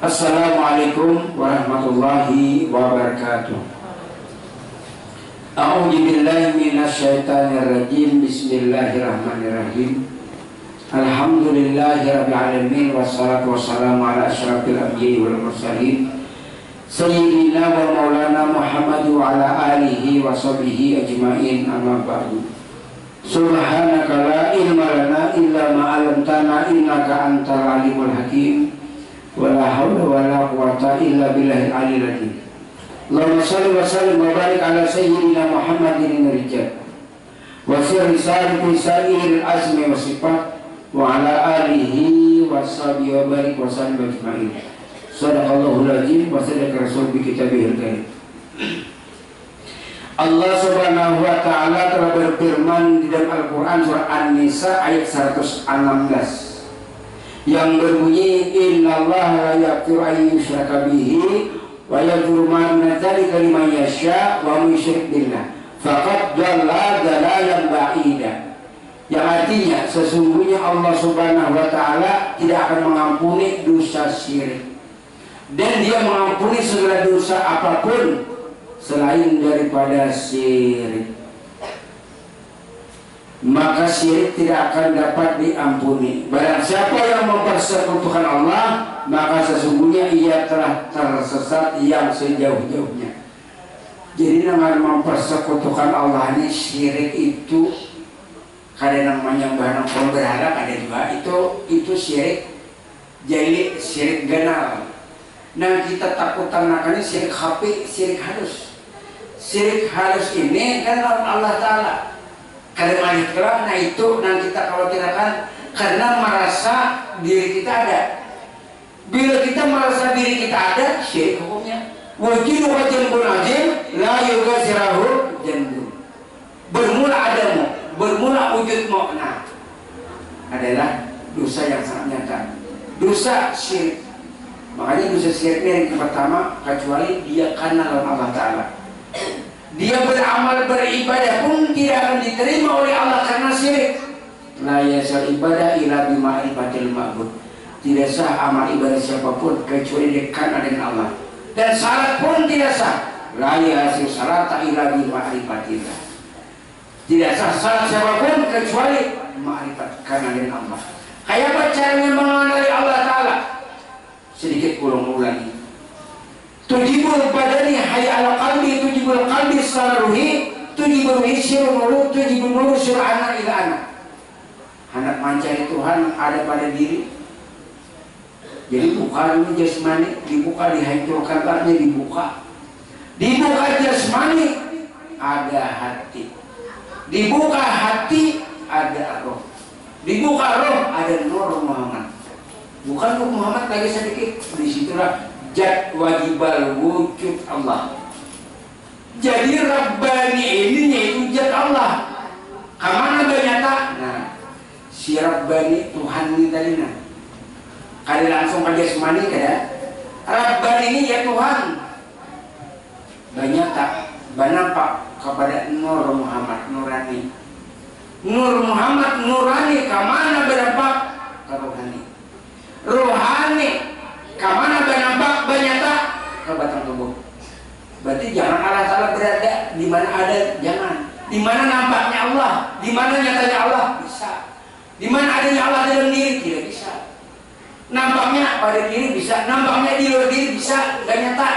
Assalamualaikum warahmatullahi wabarakatuh. A'udzu billahi minasyaitonir rajim. Bismillahirrahmanirrahim. Alhamdulillahirabbil alamin wassalatu wassalamu ala asyrafil anbiya'i wal mursalin sayyidina wa maulana Muhammad wa ala alihi wa sahbihi ajmain, amma ba'du. Subhanaka la ilma lana illa ma 'allamtana innaka antal alimul hakim. Wala haula wala quwata illa billahil aliyyil azim. Allahumma shalli wa sallim wa barik ala sayyidina Muhammadin rijal wa sirri sa'iril azmi wa sifat wa ala alihi wa sahbihi wa barik wa sallim ajma'in. Sadaqallahul azim wa sadaqa rasul bi kitabihil karim. Allah Subhanahu wa taala telah berfirman di dalam Al-Qur'an surah An-Nisa ayat 116 yang berbunyi, innallaha la yaghfiru an yushraka bihi wa yaghfiru ma duna dzalika liman yasha wa may yusyrik billah faqad dhalla dhalalan ba'ida. Yang artinya sesungguhnya Allah Subhanahu wa taala tidak akan mengampuni dosa syirik, dan Dia mengampuni segala dosa apapun selain daripada syirik. Maka syirik tidak akan dapat diampuni. Barang siapa yang mempersekutukan Allah, maka sesungguhnya ia telah tersesat yang sejauh-jauhnya. Jadi dengan mempersekutukan Allah ini, syirik itu kadang namanya barang berharap, ada juga itu syirik. Jadi syirik ganal. Nah, kita takutan makanya syirik khafi, syirik halus. Syirik halus ini kan Allah Ta'ala karena ikhlas, nah itu yang kita khawatirkan karena merasa diri kita ada. Bila kita merasa diri kita ada, syirik hukumnya. Wajib wajib azim la yugazirahu jandu. Bermula adamu, bermula wujudmu. Nah, adalah dosa yang sangat nyata. Dosa syirik. Makanya dosa syirik yang pertama, kecuali dia karena Allah Ta'ala. Dia beramal beribadah pun tidak akan diterima oleh Allah karena syirik. La yasal ibadah ila bima'rifatil ma'bud. Tidak sah amal ibadah siapapun kecuali dekat dengan Allah. Dan salat pun tidak sah. La yasil salata ila bima'rifatillah. Tidak sah salat siapapun kecuali ma'rifat karena dengan Allah. Kayak apa caranya mengenali Allah Ta'ala? Sedikit ulang-ulangi. Tujibul badani hayya ala qalbi, tujibul qalbi secara ruhi, tujibul hisyirul nuru, tujibul nuru sur'ana ila anak. Anak mencari Tuhan ada pada diri. Jadi bukan jasmani, dibuka dihancurkan, taknya dibuka. Dibuka jasmani, ada hati. Dibuka hati, ada roh. Dibuka roh, ada nur Muhammad. Bukan nur Muhammad lagi sedikit, disitulah jad wajibal wujud Allah. Jadi Rabbani ini yaitu jad Allah. Kamana banyata? Nah, si Rabbani Tuhan ini tadi nah. Kali langsung ke jasmani kada. Rabbani ini ya Tuhan. Banyata, banampak kepada Nur Muhammad Nurani. Nur Muhammad Nurani kamana berdampak ke rohani. Rohani kamana bernampak banyata ke batang tubuh. Berarti jangan Allah Ta'ala berada di mana ada, jangan. Di mana nampaknya Allah, di mana nyatanya Allah, bisa. Di mana adanya Allah dalam diri, tidak bisa. Nampaknya pada diri bisa, nampaknya di luar diri bisa, gak nyata.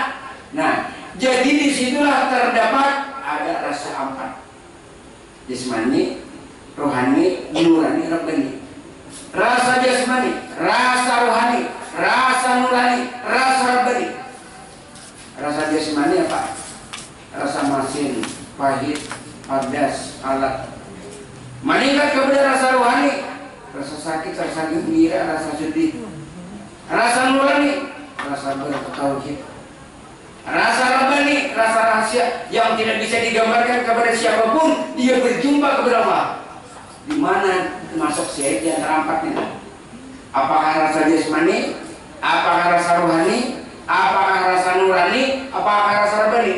Nah, jadi disitulah terdapat ada rasa empat. Jasmani, rohani, nurani, rabbani. Rasa jasmani, rasa rohani, rasa nurani, rasa rabbani. Rasa jasmani apa? Rasa masin, pahit, pedas, alat. Meningkat kepada rasa rohani, rasa sakit, rasa gembira, rasa sedih. Rasa nurani, rasa bertauhid. Rasa rabbani, rasa rahasia yang tidak bisa digambarkan kepada siapapun. Dia berjumpa kepada Allah. Di mana masuk syirik yang terampatnya? Apakah rasa jasmani? Apakah rasa rohani? Apakah rasa nurani? Apakah rasa rabbani?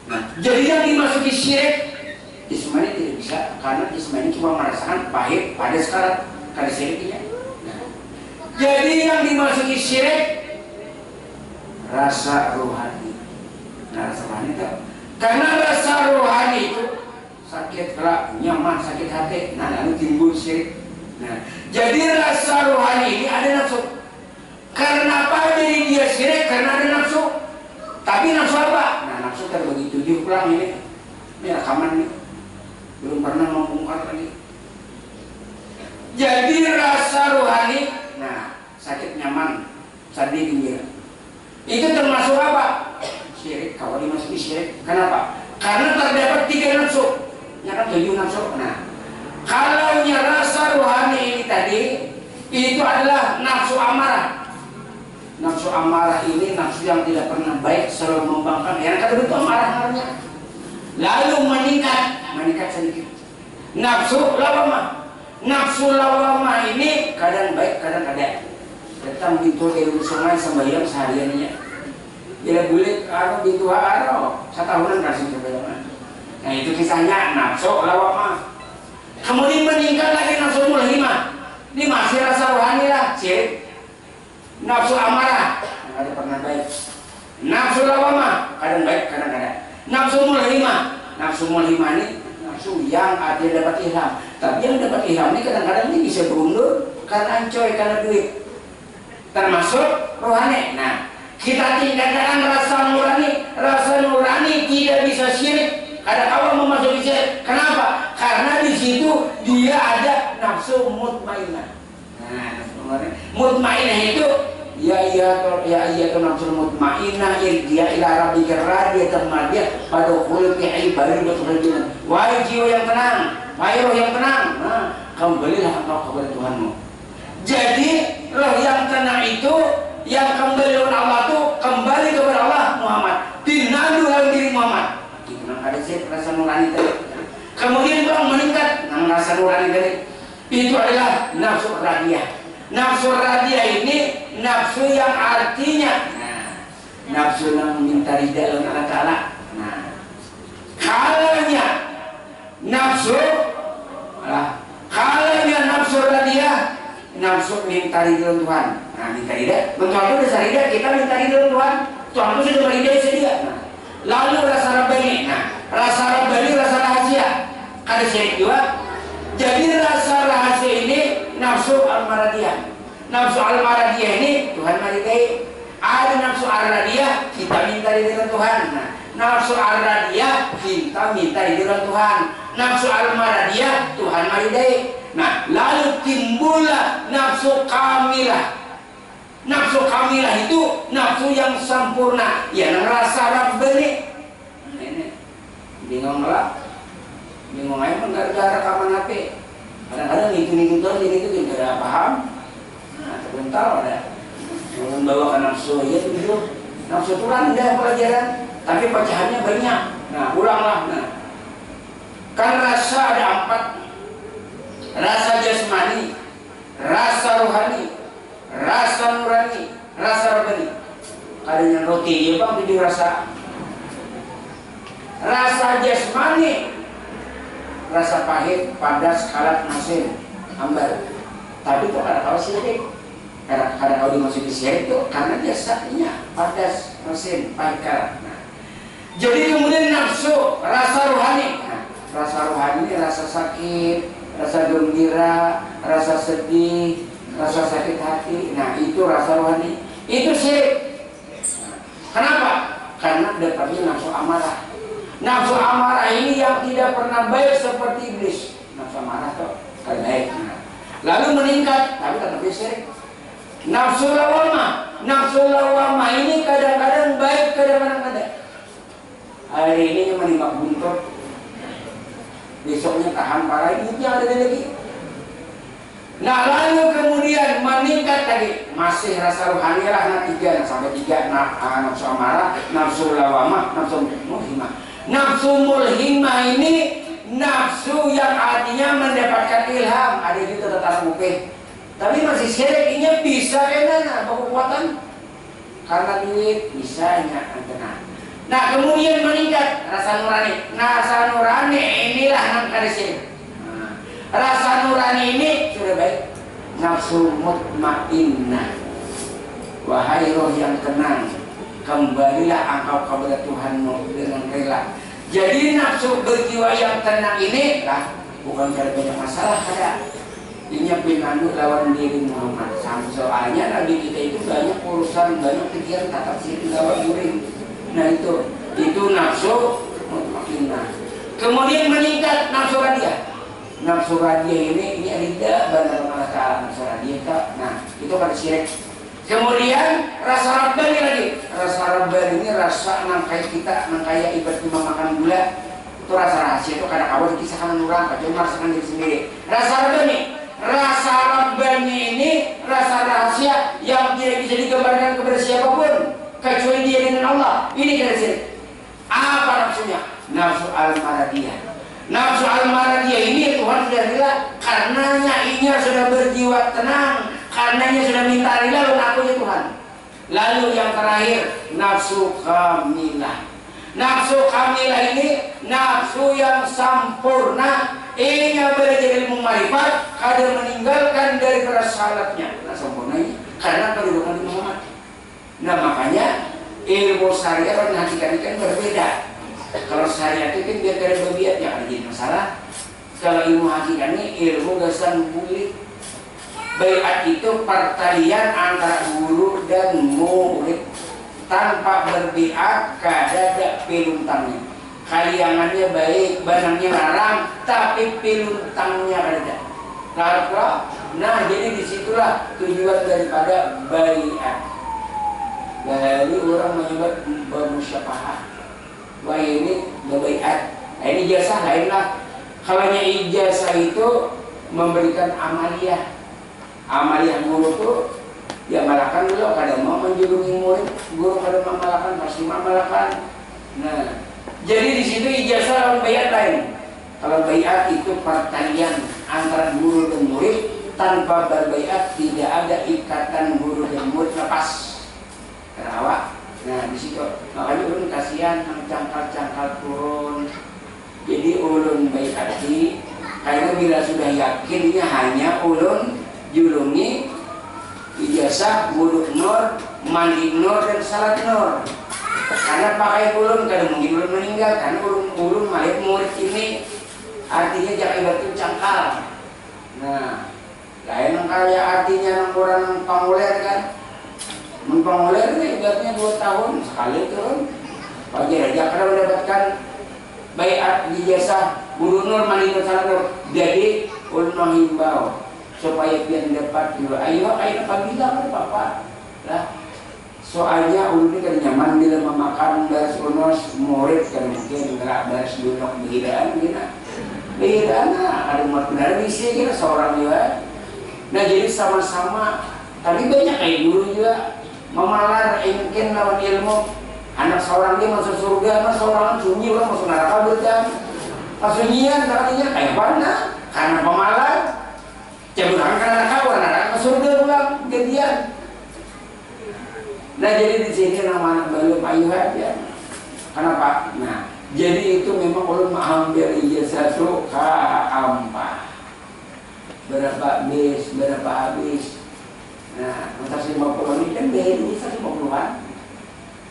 Nah, jadi yang dimasuki syirik jasmani tidak bisa, karena jasmani cuma merasakan pahit pada sekarang kada syiriknya. Nah, Jadi yang dimasuki syirik rasa rohani. Nah, rasa rohani itu karena rasa rohani itu sakit kelak, nyaman, sakit hati. Nah, lalu timbul syirik. Nah, jadi rasa rohani ini ada nafsu. Karena apa jadi dia syirik? Karena ada nafsu. Tapi nafsu apa? Nah, nafsu terbagi 7 pulang ini. Ini rekaman nih. Belum pernah membongkar lagi. Jadi rasa rohani, nah, sakit nyaman, sedih gembira. Itu termasuk apa? Syirik. Kalau dimasuki syirik, kenapa? Karena terdapat 3 nafsu. Ya kan 7 nafsu. Nah, kalau rasa rohani ini tadi, itu adalah nafsu amarah. Nafsu amarah ini nafsu yang tidak pernah baik, selalu membangkang. Yang kata itu amarah-amarahnya. Lalu meningkat sedikit. Nafsu lawamah. Nafsu lawamah ini kadang baik, kadang tidak. Datang pintu ilmu sungai sembahyang sehariannya. Bila bulik, pintu setahunan kasih kebenaran. Nah itu kisahnya nafsu lawamah. Kemudian meningkat lagi nafsu mulhimah. Ini masih rasa rohani lah, syirik. Nafsu amarah, ada pernah baik. Nafsu lawamah, kadang baik, kadang tidak. Nafsu mulhimah ini nafsu yang ada dapat ilham. Tapi yang dapat ilham ini kadang-kadang ini bisa berundur karena coy, karena duit. Termasuk rohani. Nah, kita tingkatkan rasa nurani. Rasa nurani tidak bisa syirik. Kadang awal memasuki syirik. Kenapa? Karena di situ dia ada nafsu mutmainah. Nah, nafsu mutmainah itu ya iya nafsu mutmainah dia ila rabbika radiyatan mardiyah pada qul fi ibadatin. Wahai jiwa yang tenang, wahai roh yang tenang, nah, kembalilah engkau kepada Tuhanmu. Jadi roh yang tenang itu yang kembali kepada Allah itu kembali kepada Allah Muhammad. Tinadu dalam diri Muhammad. Itu ada sih rasa nurani tadi. Kemudian bang meningkat rasa nurani tadi. Itu adalah nafsu radiyah. Nafsu radiyah ini nafsu yang artinya nafsu yang minta ridha Allah Ta'ala. Nah, kalanya nafsu radiyah nafsu minta ridha Tuhan. Nah, minta ridha Tuhan itu dasar ridha, kita minta ridha Tuhan. Tuhan itu sudah ridha sedia. Nah, lalu rasa rabbani. Nah, rasa rabbani rasa rahasia. Kada syirik juga. Jadi rasa rahasia ini nafsu al-maradiyah. Nafsu al-maradiyah ini Tuhan meridai. Ada nafsu al-radiyah, kita minta ridha Tuhan. Nah, nafsu al-radiyah kita minta ridha Tuhan. Nafsu al-maradiyah Tuhan meridai. Nah, lalu timbullah nafsu kamilah. Nafsu kamilah itu nafsu yang sempurna, yang rasa rabbani. Ini bingung lah. Bingung aja pun gara-gara rekaman HP. Kadang-kadang itu terus ini itu tidak paham. Nah, sebentar ada membawakan nafsu ya itu. Nafsu itu rendah pelajaran, tapi pecahannya banyak. Nah, ulanglah. Nah, kan rasa ada 4. Rasa jasmani, rasa rohani, rasa nurani, rasa rabbani. Kadang roti ya bang, jadi rasa jasmani. Rasa pahit, padas, kalat, masin, ambar. Tapi itu karena kalau syirik, karena kalau dimasuki syirik itu karena biasanya padas, masin, pahit, kalat. Nah, jadi kemudian nafsu, rasa rohani. Nah, rasa rohani ini rasa sakit, rasa gembira, rasa sedih, rasa sakit hati. Nah, itu rasa rohani. Itu syirik. Nah, kenapa? Karena dapatnya nafsu amarah. Nafsu amarah ini yang tidak pernah baik seperti iblis. Nafsu amarah itu kan baik. Nah, lalu meningkat, tapi tetap syirik. Nafsu lawamah ini kadang-kadang baik, kadang-kadang tidak. Hari ini menimba buntut, besoknya tahan parah, hidupnya ada lagi. Nah, lalu kemudian meningkat lagi, masih rasa rohani lah, 3 sampai 3. Nafsu amarah, nafsu lawamah, nafsu mulhimah. Nafsu mulhimah ini nafsu yang artinya mendapatkan ilham. Ada juga tetap mukeh, tapi masih syirik. Ini bisa kena kekuatan karena duit bisanya antena. Nah, kemudian meningkat rasa nurani. Rasa nurani inilah yang kada syirik. Rasa nurani ini sudah baik, nafsu mutmainnah. Wahai roh yang tenang, kembalilah engkau kepada Tuhanmu dengan rela. Jadi nafsu berjiwa yang tenang ini lah bukan karena banyak masalah ada. Ini pinanu lawan diri Muhammad. Soalnya Nabi kita itu banyak urusan, banyak pikiran, tatap siri lawan diri. Nah itu nafsu mutmainnah. Kemudian meningkat nafsu radia. Nafsu radia ini rida benar Allah Ta'ala nafsu radia. Nah itu pada syirik. Kemudian rasa rabbani lagi. Rasa rabbani ini rasa nangkai kita, nangkaya ibarat cuma makan gula. Itu rasa rahasia itu kadang awal dikisahkan orang, kadang merasakan diri sendiri. Rasa rabbani ini rasa rahasia yang tidak bisa digambarkan kepada siapapun kecuali dia dengan Allah. Ini kira syirik. Apa nafsunya? Nafsu al-maradiyah. Nafsu al-maradiyah ini Tuhan sudah bilang karenanya ini sudah berjiwa tenang, karenanya sudah minta rela lalu akunya Tuhan. Lalu yang terakhir nafsu kamilah. Nafsu kamilah ini nafsu yang sempurna. Ini yang belajar ilmu marifat kadang meninggalkan dari salatnya. Nah sempurna ini karena kedudukan di Muhammad. Nah makanya ilmu syariat dan hakikat kan berbeda. Kalau syariat itu kan biar kada bebiat ya ada jadi masalah. Kalau ilmu hakikat ini ilmu gasan bulik. Baiat itu pertalian antara guru dan murid. Tanpa berbiat kada ada piluntangnya. Kaliangannya baik, banangnya larang, tapi piluntangnya ada. Kalau nah jadi disitulah tujuan daripada baiat. Dari orang menyebut bermusyafahah. Wah ini baiat. Nah, ini ijazah lain lah. Kalau ijazah itu memberikan amaliyah. Amaliyah guru tuh ya malakan dulu. Kadang mau menjulungi murid, guru kadang memalakan pasti memalakan. Nah, jadi di situ ijazah lawan baiat lain. Kalau baiat itu pertalian antara guru dan murid tanpa berbaiat, tidak ada ikatan guru dan murid lepas. Kenapa? Nah di situ makanya ulun kasihan cangkal-cangkal turun. Jadi ulun baik hati karena bila sudah yakinnya hanya ulun julungi ijazah wudhu nur, mandi nur dan salat nur. Karena pakai ulun kadang mungkin ulun meninggal karena ulun melihat murid ini artinya jangan ibarat cangkal. Nah lain kaya artinya nang orang panguler kan. Mempengulir ini ibaratnya 2 tahun sekali turun. Wajar aja karena mendapatkan baiat ijazah wudhu nur, mandi nur, salat nur. Jadi ulun menghimbau supaya pian dapat juga. Ayo apabila apa lah. Soalnya ulun ini kan nyaman bila memakan beres unos murid kan mungkin enggak beres duduk begidaan gina. Begidaan ada umat benar bisa kira seorang juga. Nah jadi sama-sama tadi banyak kayak guru juga memalar mungkin lawan ilmu. Anak seorang dia masuk surga, anak seorang sunyi orang masuk neraka berjam. Pasunyian katanya kayak mana? Karena pemalar. Jangan karena kawan neraka surga pulang gantian. Nah jadi di sini nama anak baru payu aja. Kenapa? Nah jadi itu memang ulun mengambil ijazah itu keempat. Berapa habis? Nah, 50 ini kan biaya bisa 50-an.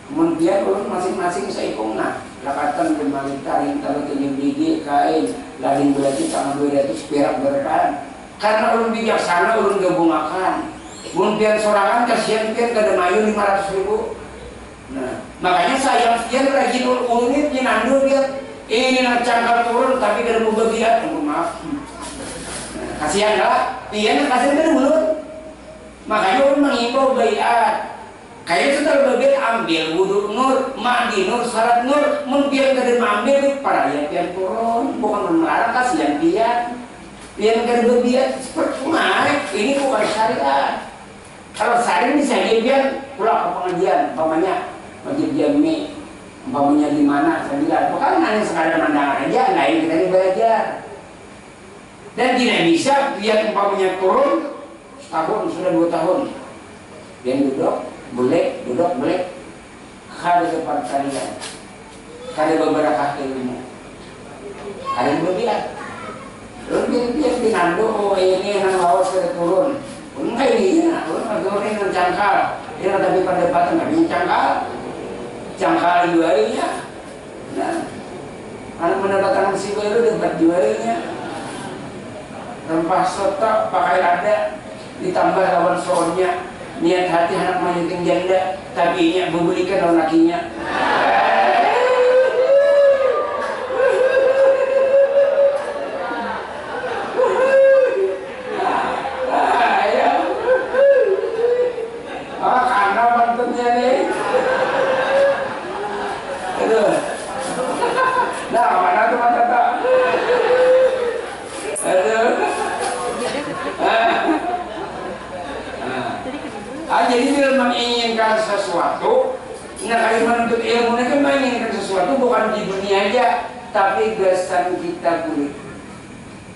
Kemudian ulun masing-masing seikung nah, lakatan bermalitarin kalau kenyum biji kain, lading berarti sama 200 perak berapa. Karena ulun bijaksana ulun gabungakan. Kemudian sorangan kasihan pian kada mayu 500.000. Nah, makanya sayang pian rajin ulun ini nyandu pian. Ini nak cangkal turun tapi kada mau bebiat, maaf. Nah, kasihan lah, pian kasihan kada ulun. Makanya ulun mengimbau baiat. Kayak setelah berbeda ambil wudhu nur, mandi nur, salat nur, mungkin kada ambil para ya pian turun, bukan melarang kasihan pian kada bebiat percuma. Ini bukan syariat. Kalau syariat bisa pian pulang ke pengajian, umpamanya masjid jami, umpamanya di mana saya bukan hanya sekadar mandang aja, lain kita belajar. Dan tidak bisa pian umpamanya turun tahun sudah 2 tahun dia duduk boleh kada depan kalian kada beberapa ilmu kada berbiak lalu dia pinando oh ini yang lawas kada turun Enggak ini ya, orang yang cangkal. Ya tapi perdebatan kami cangkal. Cangkal jualnya. Nah, anak mendapatkan musibah itu dapat jualnya. Rempah soto pakai ada, ditambah lawan soalnya. Niat hati anak menyeting janda, tapi ini membelikan lawan lakinya. Karena mantennya nih. Aduh. Nah, mana tuh mata tak? Aduh. Jadi bila menginginkan sesuatu, nah kalau menuntut ilmu kan menginginkan sesuatu bukan di dunia aja, tapi gasan kita kulit.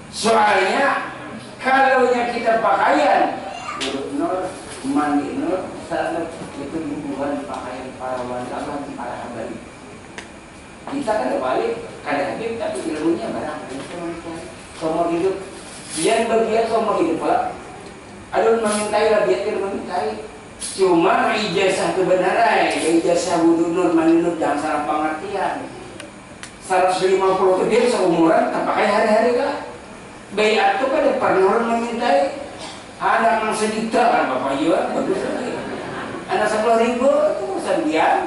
Soalnya kalau yang kita pakaian, nur, mandi nur, sangat itu bukan pakaian para wanita, para habari. Kita kan balik, kadang habib tapi ilmunya barang. Semua hidup, biar bagian semua hidup lah. Ada memintai lah, biar dia memintai. Cuma ijazah kebenaran, ijazah wudu nur, mandi nur, jangan salah pengertian. 150 itu dia seumuran, tak pakai hari-hari kan. Bayat itu kan pernah orang memintai. Anak yang sejuta kan bapak juga, bagus lagi. Anak 10.000 itu urusan dia.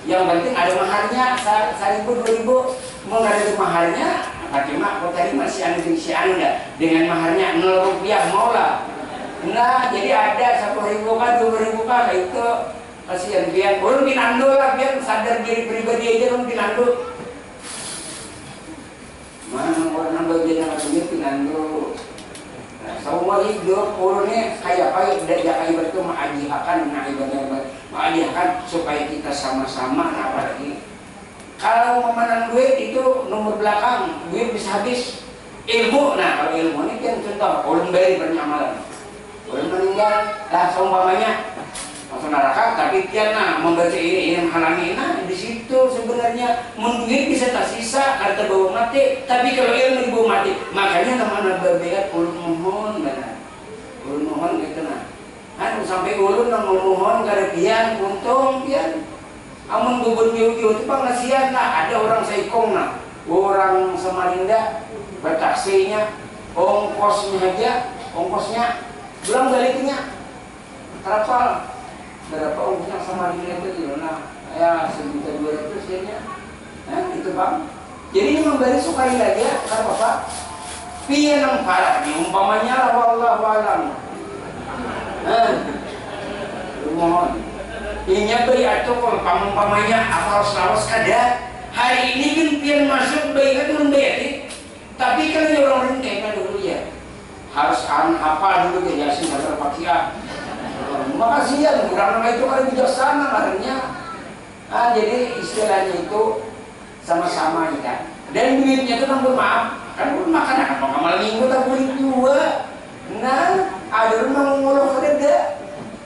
Yang penting ada maharnya, 1.000, 2.000. Mau nggak ada maharnya, cuma kok tadi masih anda dengan maharnya 0 rupiah mau lah. Nah, jadi ada 10.000 kan, 20.000 kan, itu kasihan biar belum pinando lah, biar sadar diri pribadi aja belum pinando. Mana orang bagian yang punya pinando. Nah, semua hidup ulunnya kayak apa ya kayak itu mengajihakan supaya kita sama-sama. Nah, apalagi kalau memenang duit itu nomor belakang, duit bisa habis. Ilmu, nah kalau ilmu ini kan contoh ulun beri bernyamalan. Orang meninggal, seumpamanya masuk neraka, tapi dia membaca ini menghalangi. Nah, di situ sebenarnya menduit bisa tak sisa karena bawa mati. Tapi kalau ilmu dibawa mati, makanya nama berbeda ulun mohon benar. Ulun mohon gitu nah. Sampai ulun mohon karena pian untung pian. Amun bubun biu-biu itu pengasihan lah. Ada orang Saikong nah, orang Samarinda bertaksinya, ongkosnya belum baliknya berapa ongkosnya sama dia itu gimana ya 1.200.000 ya itu bang. Jadi ini memberi sukai lagi ya karena bapak pian yang parah umpamanya lah wallahu alam. Mohon inya beri atau kalau umpamanya apaus kada hari ini kan pian masuk bayi kan belum bayar tapi kan orang kayaknya dulu ya harus apa dulu ke Yasin atau Fatihah. Makasih ya, karena itu kan bijaksana akhirnya. Jadi istilahnya itu sama-sama ya. Dan duitnya itu nambah maaf, kan pun makan akan mau malam minggu tak boleh juga. Nah, ada orang mau ngolong ada.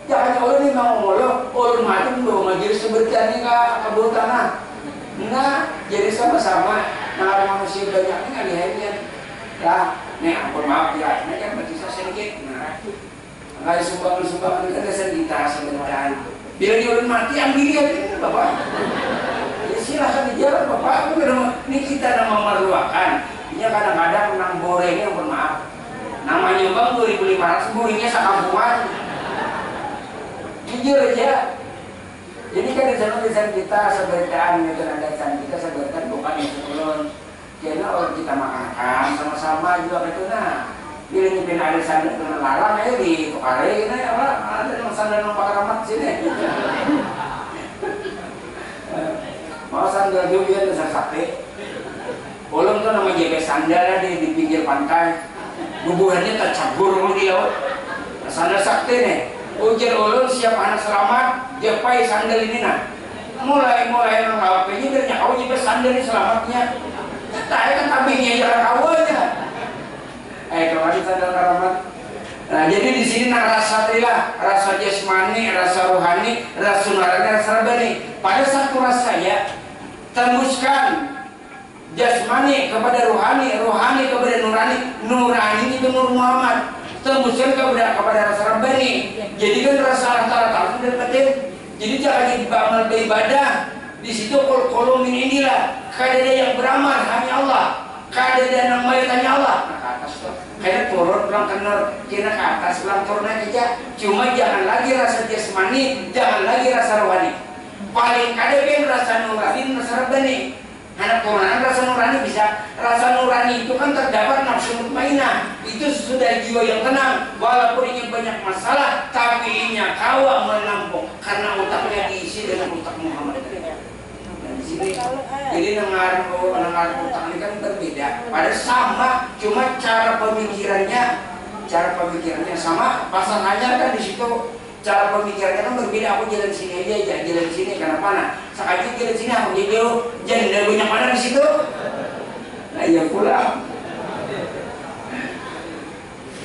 Jangan orang ini mau ngolong, orang mati belum majelis sebenarnya ke bawah tanah. Nah, jadi sama-sama. Nah, manusia banyak ini alihnya. Nah, ampun maaf ya, ini kan berkisah sedikit. Nah, nggak sumbangan kan dasar kita sebenarnya. Bila dia udah mati, ambil dia ini bapak. Ya silahkan di jalan bapak. Ini kita nama memerlukan. Ini kadang-kadang menang borengnya, ampun maaf. Namanya bang 2.500, borengnya sekampungan. Jujur aja. Jadi kan desain kita seberitaan itu desain kita seberitaan bukan yang sebelum. Karena orang kita makan sama-sama juga gitu nah. Bila nyipin ada sandal dengan larang aja di tukari ini ada yang sandal yang pakai ramat sini. Mau sandal juga bisa sakit. Ulun tuh nama JP sandal di pinggir pantai. Bubuhannya tercabur di laut. Sandal sakti nih. Ujar ulun siap anak selamat, jepai sandal ini nah. Mulai nang lawapinya biar nyakau JP sandal ini selamatnya. Saya kan tabinya jalan awalnya. Kemarin sandal karamat. Nah, jadi di sini rasa trilah, rasa jasmani, rasa rohani, rasa nurani, rasa rabani. Pada satu rasa ya, tembuskan jasmani kepada rohani, rohani kepada nurani, nurani itu Nur Muhammad. tembuskan kepada rasa Rabbani. Jadi kan rasa Allah Ta'ala itu dapetin. Jadi jangan beramal beribadah. Di situ kolom inilah kadada yang beramal hanya Allah, kadada yang baik hanya Allah. Nah, ke atas tuh kayak turun pulang kena ke atas pulang turun aja. Cuma jangan lagi rasa jasmani, jangan lagi rasa rohani. Paling kada kan rasa nurani, rasa Rabbani. Anak turunan rasa nurani bisa. Rasa nurani itu kan terdapat nafsu mutmainah. Itu sudah jiwa yang tenang. Walaupun ini banyak masalah, tapi inya kawa menampung karena otaknya diisi dengan otak Muhammad. Jadi dengar otak ini kan berbeda. Pada sama, cuma cara pemikirannya sama. Pasangannya kan di situ cara pemikirannya kan berbeda. Aku jalan sini aja, jalan sini kenapa? Nah, sekali jalan sini aku jadi janda banyak mana di situ? Nah, ya pulang.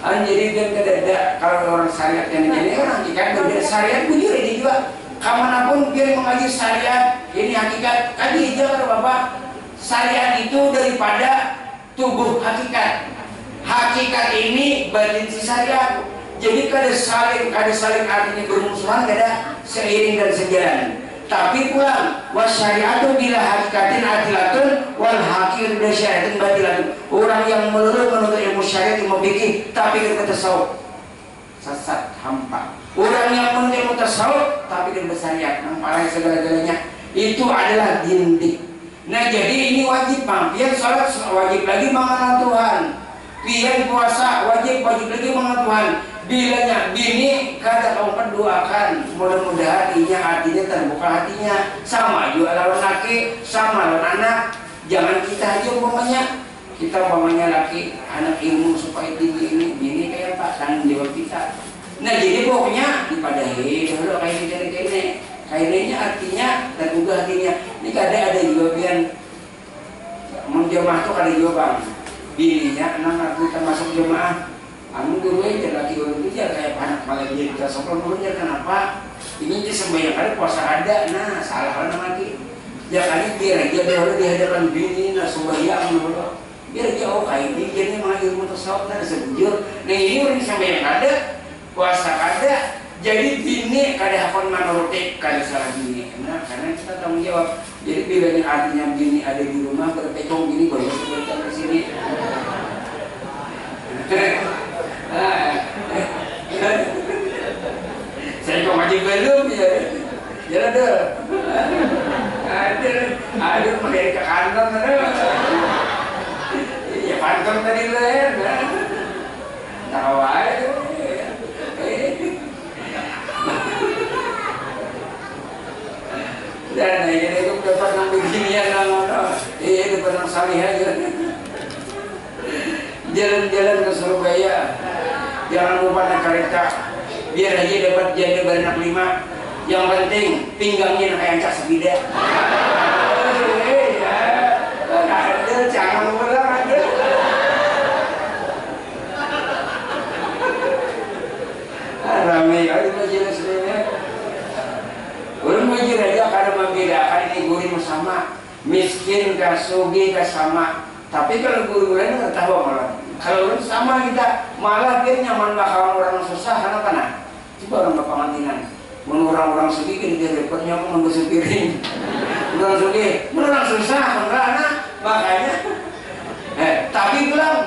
Jadi dia kedada kalau orang syariat yang ini kan hakikat berbeda. Syariat bujur ini juga. Kamanapun dia mengaji syariat, ini hakikat. Tadi aja kata Bapak, syariat itu daripada tubuh hakikat. Hakikat ini batin si syariat. Jadi kada saling artinya bermusuhan, kada seiring dan sejalan. Tapi pulang wasyariatu bila hakikatin adilatun wal hakir bila syariatin batilatun. Orang yang menuntut ilmu syariat ilmu fikih tapi kita tasawuf sesat hampa. Orang yang menuntut ilmu tasawuf tapi kita bersyariat nampaknya segala-galanya itu adalah dindik. Nah jadi ini wajib bang, biar sholat wajib lagi mengenal Tuhan, biar puasa wajib lagi mengenal Tuhan. Bilanya bini kata kamu doakan mudah-mudahan artinya terbuka hatinya, sama juga lawan laki sama lawan anak. Jangan kita aja umpamanya laki anak ilmu supaya tinggi ini bini kayak Pak tanggung jawab kita. Nah jadi pokoknya dipadahi dulu kayak ini kayaknya artinya terbuka hatinya. Ini ada jawaban menjemaah tuh ada jawaban bininya anak kita masuk jemaah. Anu dulu aja lagi orang itu ya kayak anak malah jadi kita sokong dulunya. Kenapa? Ini sembahyang kali puasa ada, nah salah orang lagi. Ya kali biar aja dulu di hadapan bini, nah sembahyang dulu. Biar jauh kayak ini, jadi mengajar mutasawuf ada sebujur. Nah ini orang sembahyang ada, puasa ada, jadi bini kada hakon manurutik kada salah bini. Nah karena kita tanggung jawab. Jadi bilanya artinya bini ada di rumah berpekong gini baru sebentar ke sini. Saya kok ngaji belum ya, ada, pakai ke kantor ada, ya kantor tadi leher, tahu aja, dan ini itu dapat ngambil ginian dapat nang salih aja. Jalan-jalan ke Surabaya, jangan lupa naik kereta, biar aja dapat janda beranak 5. Yang penting pinggangnya kayak ancak sebida. Ada jangan ulang aja. Ramai kali majelis sebenarnya. Orang majelis aja karena membedakan ini guru sama, miskin ke sugih ke sama. Tapi kalau guru lain nggak tahu malah. Kalau sama kita malah dia nyaman bakalan orang susah karena apa? Coba orang berpengantinan, orang sedikit dia repotnya aku membasuh piring. Orang sedikit, orang susah karena makanya. Tapi bilang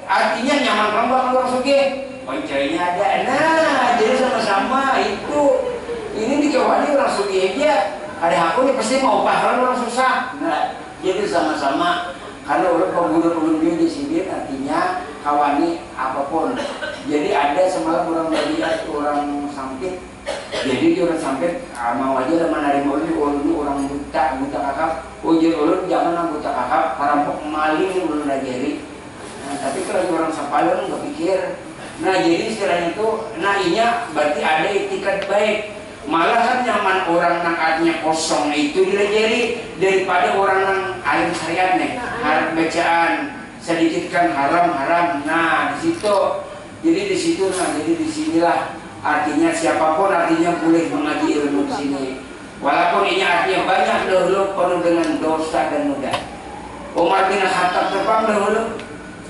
artinya nyaman orang sedikit. Poncainya ada, nah jadi sama-sama itu. Ini dikawali orang sedikit aja. Ada aku nih pasti mau pahlawan orang susah. Nah jadi sama-sama. Karena orang pembunuh di sini artinya kawani apapun. Jadi ada semalam orang melihat orang sampit. Jadi dia orang sampit mau aja menarik orang buta kakak. Ujar ulun jangan buta kakak, perampok maling ulun ajari. Nah, tapi kalau orang sapalun nggak pikir. Nah jadi istilahnya itu, nah inya berarti ada etikat baik. Malah kan nyaman orang yang artinya kosong itu dilajari daripada orang yang alim syariat nih, harap bacaan sedikit kan haram. Nah di situ, jadi di situ, nah jadi di sinilah artinya siapapun artinya boleh mengaji ilmu di sini. Walaupun ini artinya banyak dahulu penuh dengan dosa dan noda. Umar bin Khattab terpang dahulu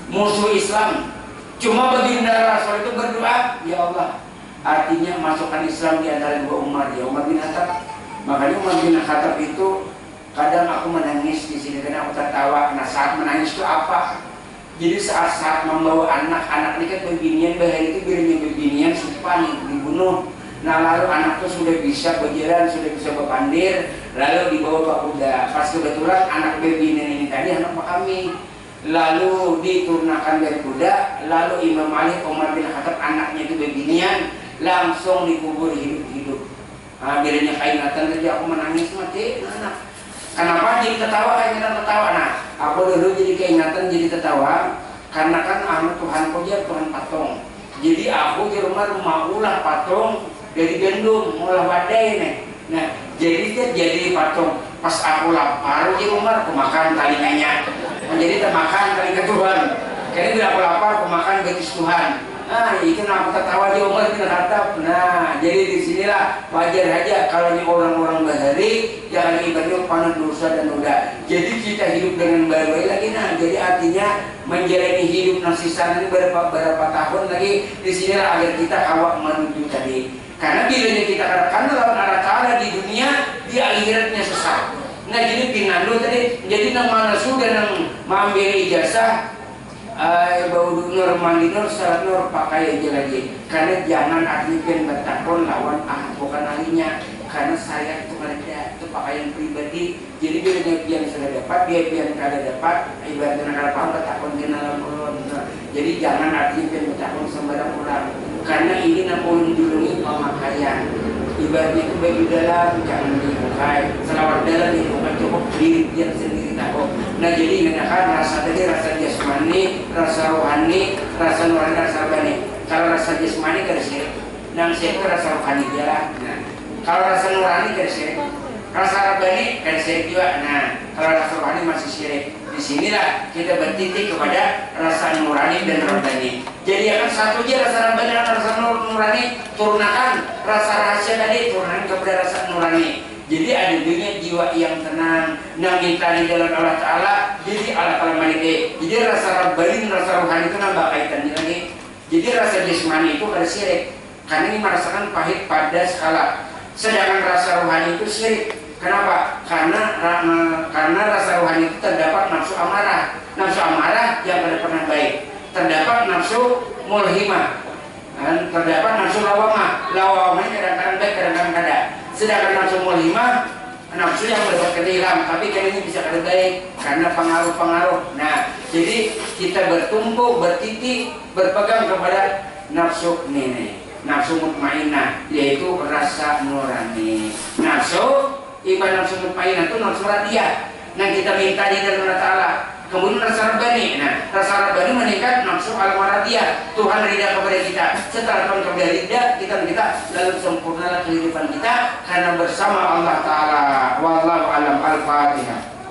musuh Islam, Cuma baginda Rasul itu berdoa, ya Allah, artinya masukkan Islam di antara dua Umar, ya Umar bin Khattab. Makanya Umar bin Khattab itu kadang aku menangis di sini karena aku tertawa. Nah saat menangis itu apa? Jadi saat membawa anak-anak ini kan beginian, bahaya itu biarnya beginian supaya dibunuh. Nah lalu anak itu sudah bisa berjalan, sudah bisa berpandir, lalu dibawa ke kuda. Pas kebetulan anak beginian ini tadi anak kami, lalu diturunkan dari kuda, lalu Imam Ali Umar bin Khattab anaknya itu beginian, langsung dikubur hidup-hidup. Nah, biarnya kainatan tadi aku menangis mati anak. Kenapa jadi ketawa, kaingatan ketawa? Nah, aku dulu jadi keingatan, jadi ketawa karena kan Tuhan koja Tuhan patung. Jadi aku di rumah maulah patung dari gendung, maulah badai nih. Nah, jadi patung. Pas aku lapar di rumah aku makan talinganya. Jadi termakan talinga Tuhan. Karena bila aku lapar aku makan betis Tuhan. Nah, itu aku tertawa di Umar bin Khattab. Nah, jadi disinilah wajar aja kalau orang-orang bahari jangan ibaratnya panen dosa dan noda. Jadi kita hidup dengan baik-baik lagi. Nah, jadi artinya menjalani hidup nasisan ini berapa tahun lagi. Disinilah agar kita awak menuju tadi. Karena bilanya kita katakan lawan Allah Ta'ala di dunia, di akhiratnya sesat. Nah, jadi pinandu tadi, jadi nang mana sudah nang mengambil ijazah. Bau nur mandi nur salat nur pakai aja lagi karena jangan artikan bertakon lawan bukan ahlinya karena saya itu ada itu pakaian pribadi jadi bilanya pian sudah dapat dia pian kada dapat ibaratnya kada paham bertakon kenalan ulun jadi jangan artikan bertakon sembarang orang karena ini namun dijulungi pemakaian ibaratnya itu bagi dalam jangan dibukai selawat dalam dibukai cukup diri dia sendiri takut. Nah jadi menggunakan rasa tadi rasa jasmani, rasa rohani, rasa nurani, rasa rabani. Kalau rasa jasmani kada syirik, nang syirik rasa rohani jalan. Nah kalau rasa nurani kada syirik, rasa rabani kada syirik juga. Nah kalau rasa rohani masih syirik. Disinilah kita bertitik kepada rasa nurani dan rabani. Jadi akan satu aja rasa rabani dan rasa nurani turunkan rasa rahasia tadi turunkan kepada rasa nurani. Jadi ada dunia jiwa yang tenang, yang minta di dalam Allah Ta'ala, jadi Allah Ta'ala maliki. Jadi rasa rabbani, rasa rohani itu nambah kaitannya lagi. Jadi rasa jasmani itu ada syirik, karena ini merasakan pahit pada skala. Sedangkan rasa rohani itu syirik. Kenapa? Karena rasa rohani itu terdapat nafsu amarah. Nafsu amarah yang tidak pernah baik. Terdapat nafsu mulhimah. Dan terdapat nafsu lawamah. Lawamah kadang-kadang baik, kadang-kadang kada. Sedangkan nafsu mulhimah, nafsu yang berbuat kehilang, tapi kan ini bisa kada baik karena pengaruh-pengaruh. Nah, jadi kita bertumpu, bertitik, berpegang kepada nafsu ini, nafsu mutmainnah, yaitu rasa nurani. Nafsu, ibarat nafsu mutmainnah itu nafsu radiyah. Nah, kita minta di dalam Allah Ta'ala. Kemudian rasa rabbani. Nah, rasa rabbani meningkat nafsu al-maradiyah. Tuhan ridha kepada kita. Setelah Tuhan kepada ridha, kita lalu sempurnalah kehidupan kita karena bersama Allah Ta'ala. Wallahu alam. Al-Fatihah.